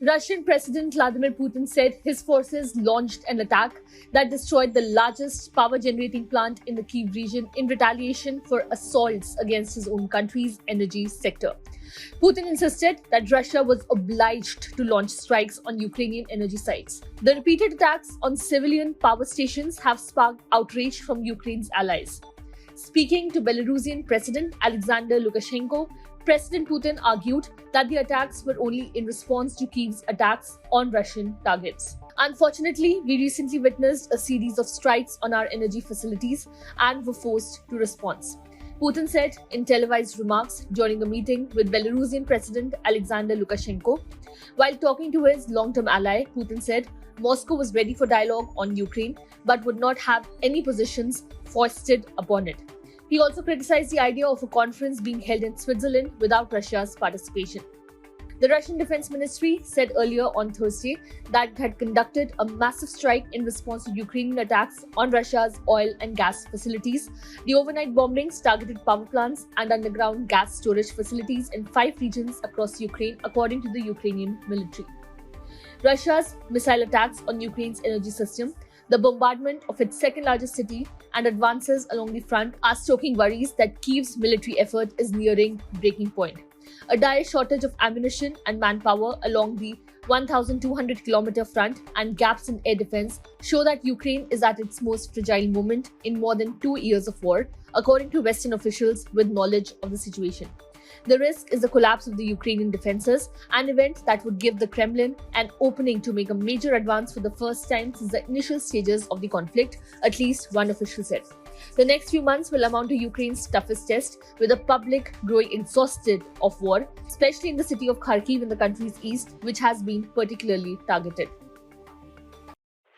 Russian President Vladimir Putin said his forces launched an attack that destroyed the largest power generating plant in the Kyiv region in retaliation for assaults against his own country's energy sector. Putin insisted that Russia was obliged to launch strikes on Ukrainian energy sites. The repeated attacks on civilian power stations have sparked outrage from Ukraine's allies. Speaking to Belarusian President Alexander Lukashenko, President Putin argued that the attacks were only in response to Kyiv's attacks on Russian targets. Unfortunately, we recently witnessed a series of strikes on our energy facilities and were forced to respond, Putin said in televised remarks during a meeting with Belarusian President Alexander Lukashenko. While talking to his long-term ally, Putin said Moscow was ready for dialogue on Ukraine but would not have any positions foisted upon it. He also criticized the idea of a conference being held in Switzerland without Russia's participation. The Russian Defense Ministry said earlier on Thursday that it had conducted a massive strike in response to Ukrainian attacks on Russia's oil and gas facilities. The overnight bombings targeted power plants and underground gas storage facilities in 5 regions across Ukraine, according to the Ukrainian military. Russia's missile attacks on Ukraine's energy system, the bombardment of its second-largest city, and advances along the front are stoking worries that Kyiv's military effort is nearing breaking point. A dire shortage of ammunition and manpower along the 1,200-kilometer front and gaps in air defense show that Ukraine is at its most fragile moment in more than 2 years of war, according to Western officials with knowledge of the situation. The risk is the collapse of the Ukrainian defenses, an event that would give the Kremlin an opening to make a major advance for the first time since the initial stages of the conflict, at least one official said. The next few months will amount to Ukraine's toughest test, with the public growing exhausted of war, especially in the city of Kharkiv in the country's east, which has been particularly targeted.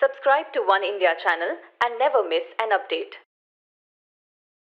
Subscribe to One India channel and never miss an update.